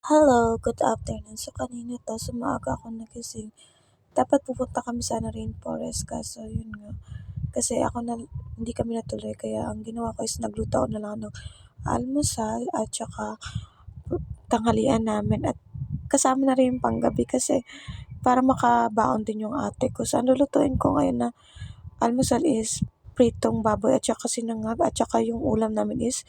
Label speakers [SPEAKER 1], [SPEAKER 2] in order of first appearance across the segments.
[SPEAKER 1] Hello, good afternoon. So kanina sa maaga ako nagising. Dapat pupunta kami sana rainforest kaso yun nga. Kasi hindi kami natuloy kaya ang ginawa ko is nagluto ako na lang ng almusal at saka tanghalian namin at kasama na rin yung panggabi kasi para makabaon din yung ate ko. So ang lulutuin ko ngayon na almusal is pritong baboy at saka sinangag at saka yung ulam namin is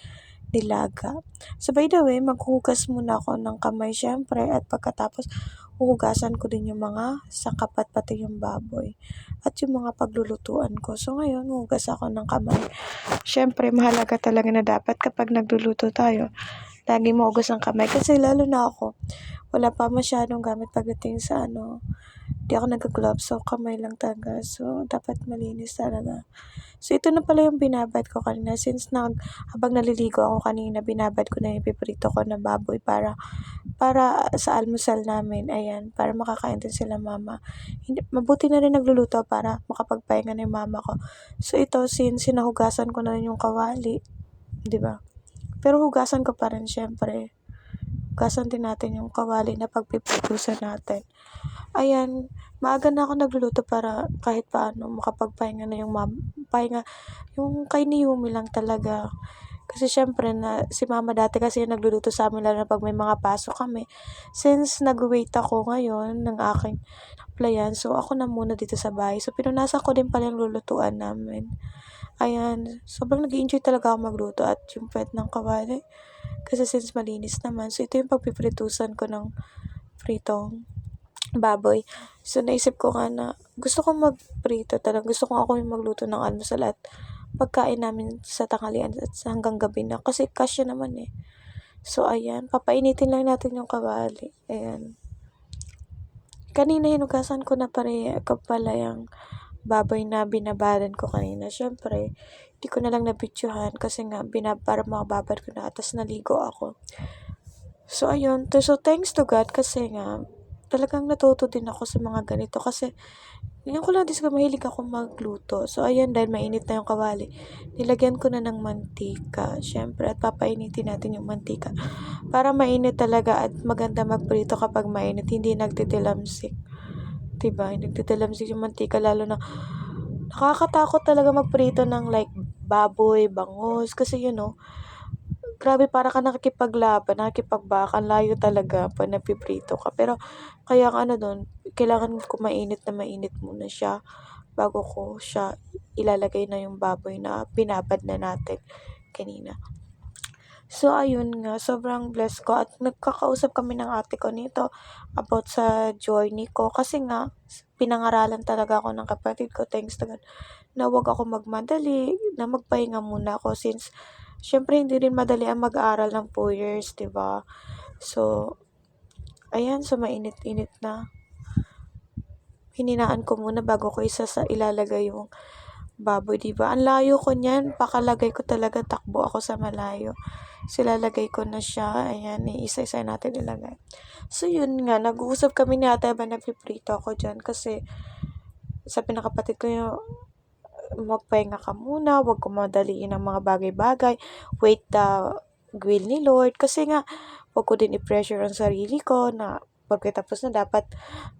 [SPEAKER 1] nilaga. So by the way, maghuhugas muna ako ng kamay syempre at pagkatapos huhugasan ko din yung mga sangkap at pati yung baboy at yung mga paglulutuan ko. So ngayon, huhugas ako ng kamay. Syempre, mahalaga talaga na dapat kapag nagluluto tayo, lagi mahugas ang kamay kasi lalo na ako, wala pa masyadong gamit pagdating sa di ako nag-gloves, so kamay lang talaga. So, dapat malinis talaga. So, ito na pala yung binabad ko kanina. Habang naliligo ako kanina, binabad ko na yung piprito ko na baboy para sa almusal namin. Ayan, para makakain din sila mama. Mabuti na rin nagluluto para makapagpahinga na yung mama ko. So, ito, since sinahugasan ko na rin yung kawali, di ba? Pero hugasan ko pa rin, syempre. Hugasan din natin yung kawali na pagpipritusan natin. Ayan, maaga na ako nagluluto para kahit paano makapagpahinga na pahinga, yung kay Naomi lang talaga. Kasi syempre si mama dati kasi yung nagluluto sa amin lalo na pag may mga pasok kami. Since nag-wait ako ngayon ng aking applyan, so ako na muna dito sa bahay. So pinunasan ko din pala yung lulutuan namin. Ayan, sobrang nag-enjoy talaga ako magluto at yung puwet ng kawali. Kasi since malinis naman, so ito yung pagpipritusan ko ng pritong baboy. So, naisip ko nga na gusto kong magprito talaga. Gusto kong ako yung magluto ng almusal at pagkain namin sa tanghalian at hanggang gabi na. Kasi kasya naman eh. So, ayan. Papainitin lang natin yung kawali. Ayan. Kanina hinugasan ko na pala yung baboy na binabaran ko kanina. Syempre, di ko na lang nabitsuhan kasi nga para makababad ko na atas naligo ako. So, ayun. So, thanks to God kasi nga talagang natuto din ako sa mga ganito kasi ngayon ko lang din mahilig ako magluto. So, ayan, dahil mainit na yung kawali, nilagyan ko na ng mantika. Syempre, at papainitin natin yung mantika. Para mainit talaga at maganda magprito kapag mainit, hindi nagtitilamsik. Diba? Hindi nagtitilamsik yung mantika, lalo na nakakatakot talaga magprito ng like baboy, bangus, kasi grabe para ka nakikipaglaban, nakikipagbakan, layo talaga pag nagpiprito ka. Pero kaya doon, kailangan ko mainit na mainit muna siya bago ko siya ilalagay na yung baboy na binabad na natin kanina. So, ayun nga, sobrang blessed ko at nagkakausap kami ng ate ko nito about sa journey ko kasi nga, pinangaralan talaga ako ng kapatid ko, thanks to God, na wag ako magmadali, na magpahinga muna ako since syempre hindi rin madali ang mag-aral ng 2 years, 'di ba? So, ayan, so mainit-init na. Hininaan ko muna bago ko ilalagay yung baboy, 'di ba? Ang layo ko niyan, pakalagay ko talaga takbo ako sa malayo. So, ilalagay ko na siya. Ayan, isa-isa natin ilagay. So, yun nga, nag-uusap kami ni ate habang nagpiprito ako dyan kasi sabi ng kapatid ko magpahinga ka muna, wag ko madaliin ang mga bagay-bagay, wait the will ni Lord, kasi nga, wag ko din i-pressure ang sarili ko na pagkatapos na dapat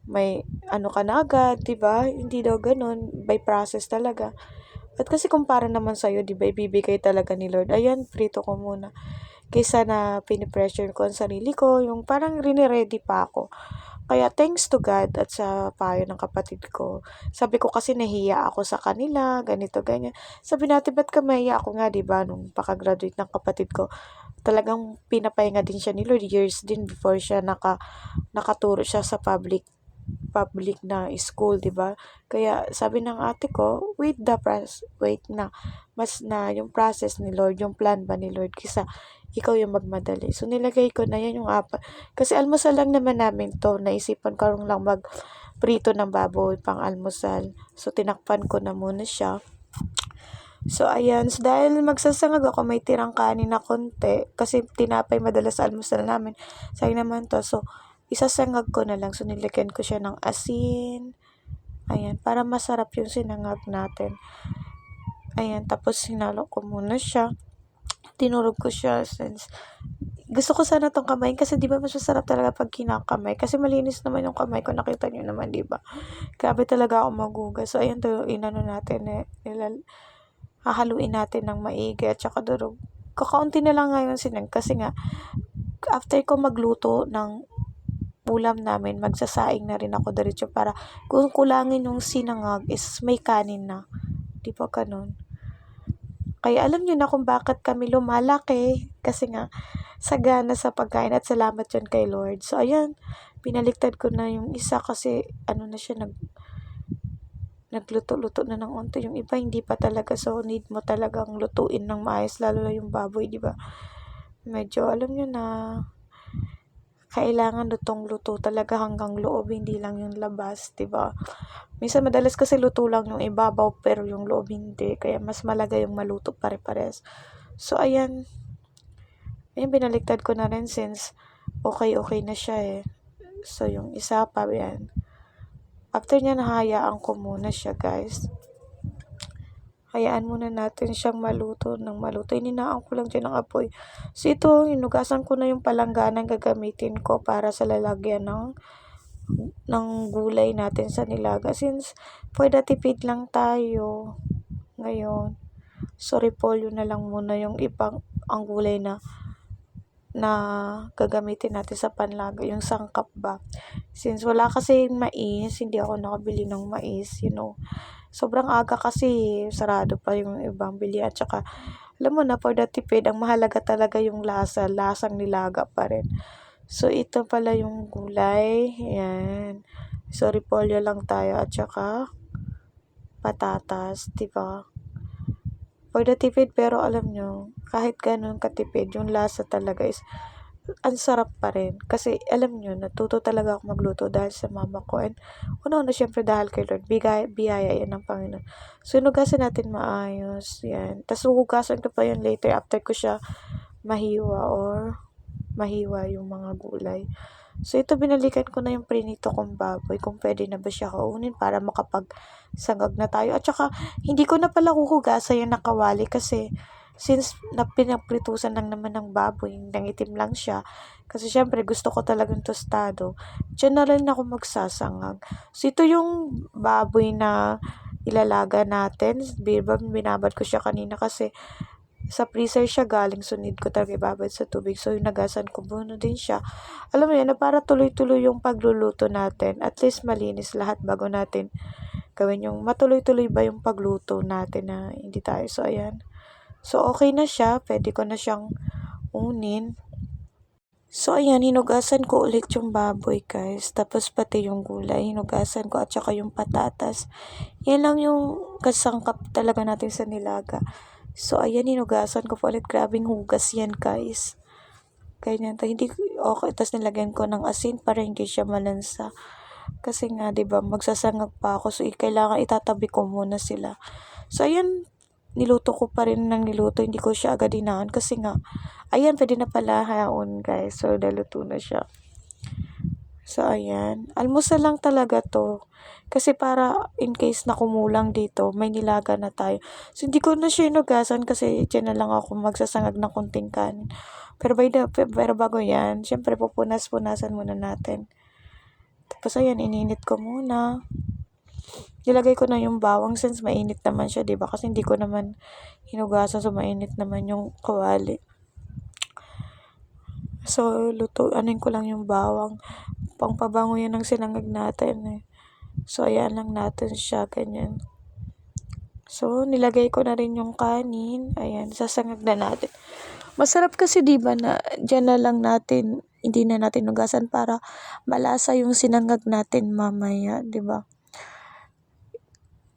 [SPEAKER 1] may ka na agad, diba? Hindi daw ganun, by process talaga. At kasi kumpara naman sa'yo, diba, ibibigay talaga ni Lord, ayan, prito ko muna. Kaysa na pinipressure ko ang sarili ko, yung parang rini-ready pa ako. Kaya thanks to God at sa payo ng kapatid ko. Sabi ko kasi nahiya ako sa kanila, ganito, ganyan. Sabi natin, ba't ka mahiya? Ako nga, diba, nung pakagraduate ng kapatid ko, talagang pinapahinga din siya ni Lord. Years din before siya nakaturo siya sa public na school, 'di ba? Kaya sabi ng ate ko, wait na. Mas na yung process ni Lord, yung plan ba ni Lord kisa ikaw yung magmadali. So nilagay ko na yan yung apat. Kasi almusal lang naman namin to. Naisipan ko lang prito ng baboy pang almusal. So tinakpan ko na muna siya. So, ayan. So, dahil magsasangag ako, may tirang kanin na konti. Kasi tinapay madalas sa almusal namin. Sayang naman to. So, isasangag ko na lang. So, nilagyan ko siya ng asin. Ayan. Para masarap yung sinangag natin. Ayan. Tapos, sinalo ko muna siya. Tinurog ko siya since gusto ko sana 'tong kamayin kasi 'di ba mas masarap talaga 'pag kinakamay kasi malinis naman yung kamay ko, nakita niyo naman 'di ba? Grabe talaga ako maghugas. So ayan, inano natin, hahaluin natin ng maigi at saka durog. Kakaunti na lang ngayon kasi nga after ko magluto ng ulam namin, magsasaing na rin ako diretso para kung kulangin yung sinangag is may kanin na. 'Di ba gano'n? Kaya alam niyo na kung bakit kami lumalaki, kasi nga sagana sa pagkain at salamat yun kay Lord. So ayan, pinaliktad ko na yung isa kasi ano na siya, nagluto-luto na ng onte. Yung iba hindi pa talaga, so need mo talagang lutuin ng maayos, lalo na yung baboy, 'di ba? Medyo alam niyo na kailangan lutong-luto talaga hanggang loob, hindi lang yung labas, 'di ba? Minsan madalas kasi luto lang yung ibabaw pero yung loob hindi, kaya mas malaga yung maluto pare-pares. So ayan, binaliktad ko na rin since okay na siya So yung isa pa yan. After niya nahayaan ko muna siya, guys. Hayaan muna natin siyang maluto ng maluto. Ininaan ko lang dyan ng apoy. So ito, hinugasan ko na yung palangganang gagamitin ko para sa lalagyan ng gulay natin sa nilaga. Since pwede tipid lang tayo ngayon. So repolyo na lang muna yung ang gulay na gagamitin natin sa panlaga, yung sangkap ba. Since wala kasi mais, hindi ako nakabili ng mais, Sobrang aga kasi, sarado pa yung ibang bilihan. At saka, alam mo na, for the tipid, ang mahalaga talaga yung lasang nilaga pa rin. So, ito pala yung gulay. Ayan. So, repolyo lang tayo at saka patatas, diba? For the tipid, pero alam nyo, kahit ganun katipid, yung lasa talaga is ang sarap pa rin. Kasi, alam nyo, natuto talaga ako magluto dahil sa mama ko. And, una syempre dahil kay Lord, biyaya yan ng Panginoon. So, hinugasan natin maayos. Yan. Tapos, hugasan ko pa yun later after ko siya mahiwa yung mga gulay. So, ito binalikan ko na yung prinito kong baboy kung pwede na ba siya kaunin para makapagsangag na tayo. At saka, hindi ko na pala huhugasan yung nakawali kasi since pinagpritusan lang naman ng baboy, nangitim lang siya. Kasi syempre gusto ko talagang tostado. Diyan na rin ako magsasangag. So ito yung baboy na ilalaga natin. Binabad ko siya kanina kasi sa freezer siya galing, so need ko talaga ibabad sa tubig. So nagasan ko muna din siya. Alam mo yan, na para tuloy-tuloy yung pagluluto natin. At least malinis lahat bago natin gawin yung matuloy-tuloy ba yung pagluto natin na hindi tayo. So ayan. So, okay na siya. Pwede ko na siyang unin. So, ayan, hinugasan ko ulit yung baboy, guys. Tapos, pati yung gulay, hinugasan ko at saka yung patatas. Yan lang yung kasangkap talaga natin sa nilaga. So, ayan, hinugasan ko po ulit. Grabing hugas yan, guys. Ganyan. Hindi okay. Tapos, nilagyan ko ng asin para hindi siya malansa. Kasi nga, diba, magsasangag pa ako. So, kailangan itatabi ko muna sila. So, ayan, niluto ko pa rin ng niluto, hindi ko siya agad inaan kasi nga, ayan, pwede na pala haon, guys. So, naluto na siya. So, ayan. Almusal lang talaga to. Kasi para in case na kumulang dito, may nilaga na tayo. So, hindi ko na siya inugasan kasi dyan na lang ako magsasangag ng kunting kanin. Pero bago yan, syempre pupunas-punasan muna natin. Tapos, ayan, ininit ko muna. Nilagay ko na yung bawang since mainit naman siya, 'di ba? Kasi hindi ko naman hinugasan, so mainit naman yung kawali. So, anin ko lang yung bawang. Pangpabango yan ng sinangag natin. So, ayan lang natin siya, ganyan. So, nilagay ko na rin yung kanin. Ayan, sasangag na natin. Masarap kasi, 'di ba, na diyan na lang natin, hindi na natin hugasan para malasa yung sinangag natin mamaya, 'di ba?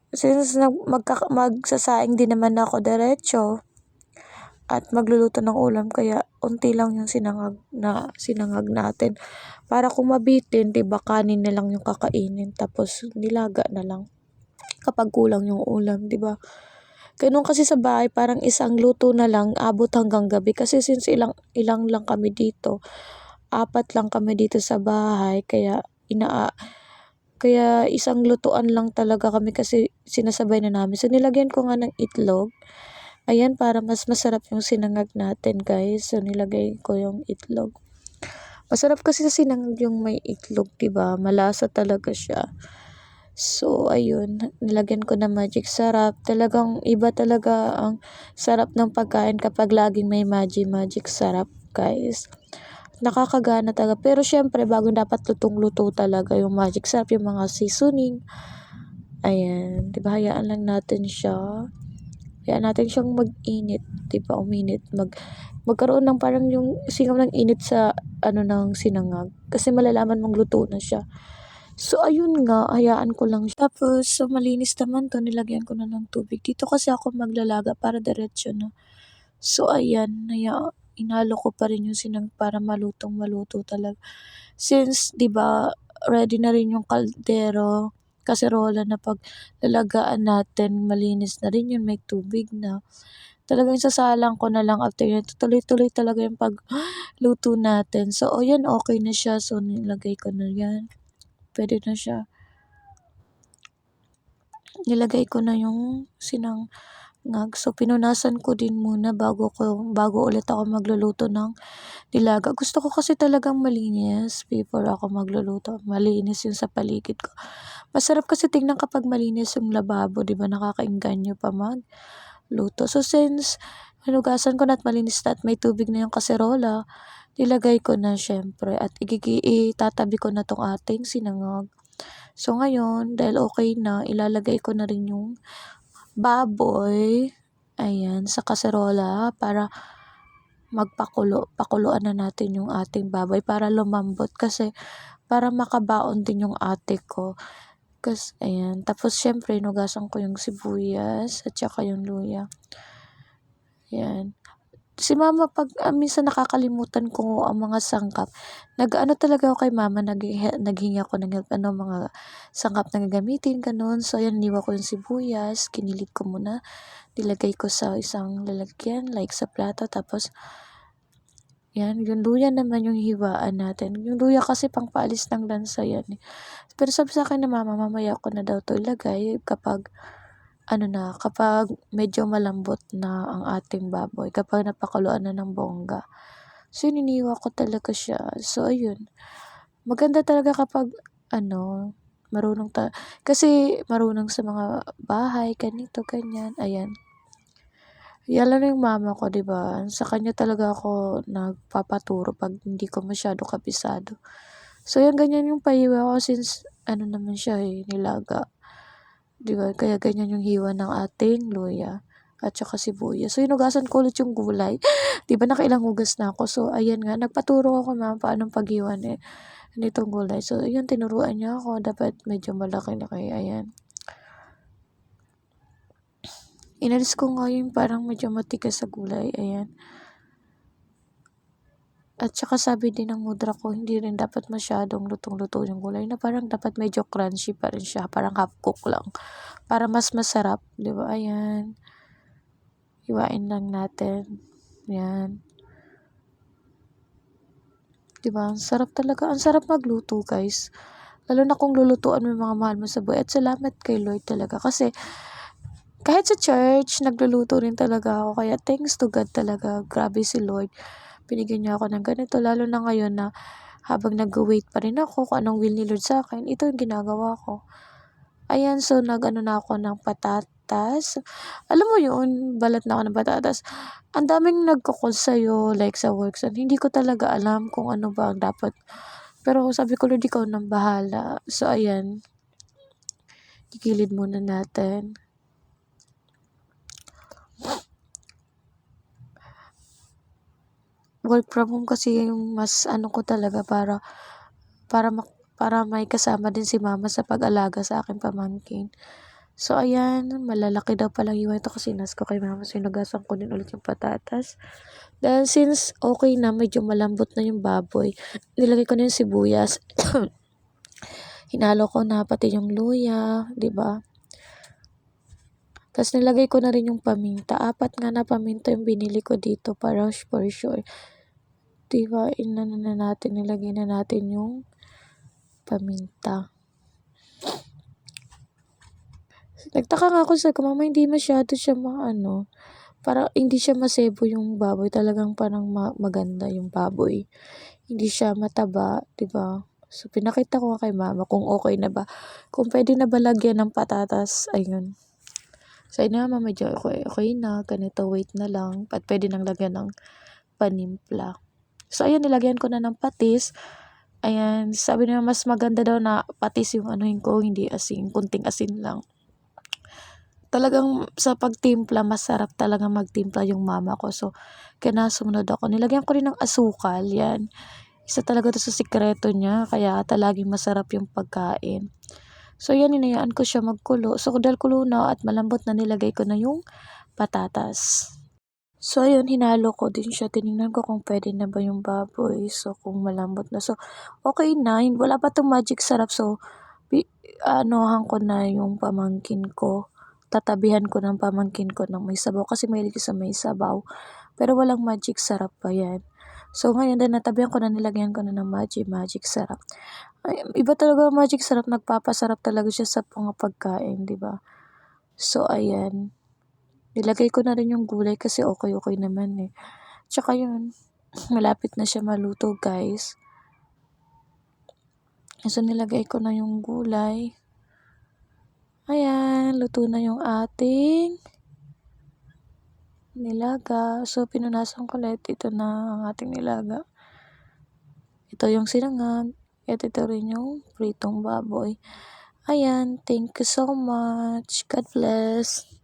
[SPEAKER 1] Since magsasaing din naman ako diretso at magluluto ng ulam, kaya unti lang yung sinangag natin. Para kung mabitin, 'di ba, kanin na lang yung kakainin tapos nilaga na lang kapag kulang yung ulam, 'di ba? Ganun kasi sa bahay, parang isang luto na lang abot hanggang gabi kasi since ilang lang kami dito. 4 lang kami dito sa bahay, kaya isang lutuan lang talaga kami kasi sinasabay na namin. So, nilagyan ko nga ng itlog. Ayan, para mas masarap yung sinangag natin, guys. So, nilagay ko yung itlog. Masarap kasi sa sinangag yung may itlog, 'di ba? Malasa talaga siya. So, ayun, nilagyan ko ng magic sarap. Talagang iba talaga ang sarap ng pagkain kapag laging may magic sarap, guys. Nakakagana talaga. Pero syempre, bago dapat lutong-luto talaga yung magic sarap, yung mga seasoning. Ayan, 'di ba? Hayaan lang natin siya. Hayaan natin siyang mag-init, 'di ba? Uminit, magkaroon ng parang yung singaw ng init sa ano ng sinangag. Kasi malalaman mong luto na siya. So, ayun nga, hayaan ko lang siya. Tapos, so malinis naman to, nilagyan ko na ng tubig. Dito kasi ako maglalaga para diretso na. So, ayan, inalo ko pa rin yung para malutong-maluto talaga. Since, di ba, ready na rin yung kaldero, kaserola na pag lalagaan natin, malinis na rin yun, may tubig na. Talagang sasalang ko na lang after yun. Tuloy-tuloy talaga yung pagluto natin. So, oh, yan, okay na siya. So, nilagay ko na yan. Pwede na siya. Nilagay ko na yung sinangag. So, pinunasan ko din muna bago ulit ako magluluto ng nilaga. Gusto ko kasi talagang malinis before ako magluluto. Malinis yung sa paligid ko. Masarap kasi tingnan kapag malinis yung lababo, 'di ba? Nakakaengganyo pa magluto. So, since hinugasan ko na at malinis na at may tubig na yung kaserola, nilagay ko na syempre at itatabi ko na tong ating sinangag. So, ngayon, dahil okay na, ilalagay ko na rin yung baboy, ayan, sa kaserola para pakuluan na natin yung ating baboy para lumambot kasi para makabaon din yung ate ko. Kasi, ayan. Tapos, syempre, inugasan ko yung sibuyas at saka yung luya. Ayan. Si mama minsan nakakalimutan ko ang mga sangkap. Nag-ano talaga ako kay mama, naghingi ako ng help, mga sangkap na gagamitin, gano'n. So, ayan, iniwan ko yung sibuyas, kinilig ko muna, nilagay ko sa isang lalagyan, like sa plato, tapos, yan, yung luya naman yung hiwaan natin. Yung luya kasi pangpaalis ng lansa yan. Pero sabi sa akin na mama, mamaya ko na daw to ilagay kapag medyo malambot na ang ating baboy, kapag napakuluan na ng bongga. So, iniwa ko talaga siya. So, ayun. Maganda talaga kapag, marunong kasi marunong sa mga bahay, ganito, ganyan. Ayan. Lalo na yung mama ko, 'di ba? Sa kanya talaga ako nagpapaturo pag hindi ko masyado kabisado. So, yan, ganyan yung pahiwa ko since, naman siya nilaga. 'Di ba? Kaya ganyan yung hiwa ng ating luya at saka sibuyas. So, hinugasan ko ulit yung gulay. 'Di ba nakailang hugas na ako. So, ayan nga, nagpaturo ako ma'am paano paghiwa nitong gulay. So, ayun, tinuruan niya ako. Dapat medyo malaki-laki. Ayan. Inalis ko nga yung parang medyo matigas sa gulay. Ayan. At saka sabi din ng mudra ko, hindi rin dapat masyadong lutong-luto yung gulay na parang dapat medyo crunchy pa rin siya. Parang half cook lang. Para mas masarap. 'Di ba? Ayan. Hiwain lang natin. Ayan. 'Di ba? Ang sarap talaga. Ang sarap magluto, guys. Lalo na kung lulutuan mo yung mga mahal mo sa buhay. At salamat kay Lord talaga. Kasi kahit sa church, nagluluto rin talaga ako. Kaya thanks to God talaga. Grabe si Lord. Binigyan niya ako ng ganito. Lalo na ngayon na habang nag-wait pa rin ako kung anong will ni Lord sa akin, ito yung ginagawa ko. Ayan, so nag-ano na ako ng patatas. Alam mo yun, balat na ako ng patatas. Ang daming nagko-call sa'yo, like sa works, and hindi ko talaga alam kung ano ba ang dapat. Pero sabi ko, Lord, ikaw nang bahala. So, ayan, gigilid muna natin. Work from home kasi yung mas ko talaga para para may kasama din si mama sa pag-alaga sa aking pamangkin. So, ayan, malalaki daw palang iwan ito kasi nas ko kay mama. So, hinugasan ko din ulit yung patatas. Dahil since okay na, medyo malambot na yung baboy, nilagay ko na yung sibuyas. Hinalo ko na pati yung luya, 'di ba? Tapos nilagay ko na rin yung paminta. 4 nga na paminta yung binili ko dito para for sure. 'Di ba? Nilagay na natin yung paminta. Nagtaka nga ako sa mama, hindi masyado siya parang hindi siya masebo yung baboy, talagang parang maganda yung baboy. Hindi siya mataba, 'di ba? So, pinakita ko nga kay mama kung okay na ba, kung puwede na ba lagyan ng patatas, ayun. Sabi ni mama medyo okay na, ganito weight na lang at puwede nang lagyan ng panimpla. So, ayun nilagyan ko na ng patis, ayan. Sabi niya mas maganda daw na patis yung anuhin ko, hindi asin, konting asin lang. Talagang sa pagtimpla masarap talaga magtimpla yung mama ko. So, kaya sumunod ako. Nilagyan ko rin ng asukal, 'yan. Isa talaga 'to sa sikreto niya kaya laging masarap yung pagkain. So, 'yan hinayaan ko siya magkulo. So, dahil kulo na at malambot na nilagay ko na yung patatas. So, ayun hinalo ko din siya. Tiningnan ko kung puwede na ba yung baboy. So, kung malambot na. So, okay na. Wala pa 'tong magic sarap. So, anuhan ko na yung pamangkin ko. Tatabihan ko ng pamangkin ko ng may sabaw kasi mahilig sa may sabaw. Pero walang magic sarap pa 'yan. So, ngayon din natabihan ko na, nilagyan ko na ng magic sarap. Ay, iba talaga ang magic sarap, nagpapasarap talaga siya sa mga pagkain, 'di ba? So, ayan. Nilagay ko na rin yung gulay kasi okay naman, eh. Tsaka yun, malapit na siya maluto, guys. So, nilagay ko na yung gulay. Ayan, luto na yung ating nilaga. So, pinunasan ko ulit. Ito na ang ating nilaga. Ito yung sinangag. At ito rin yung pritong baboy. Ayan, thank you so much. God bless.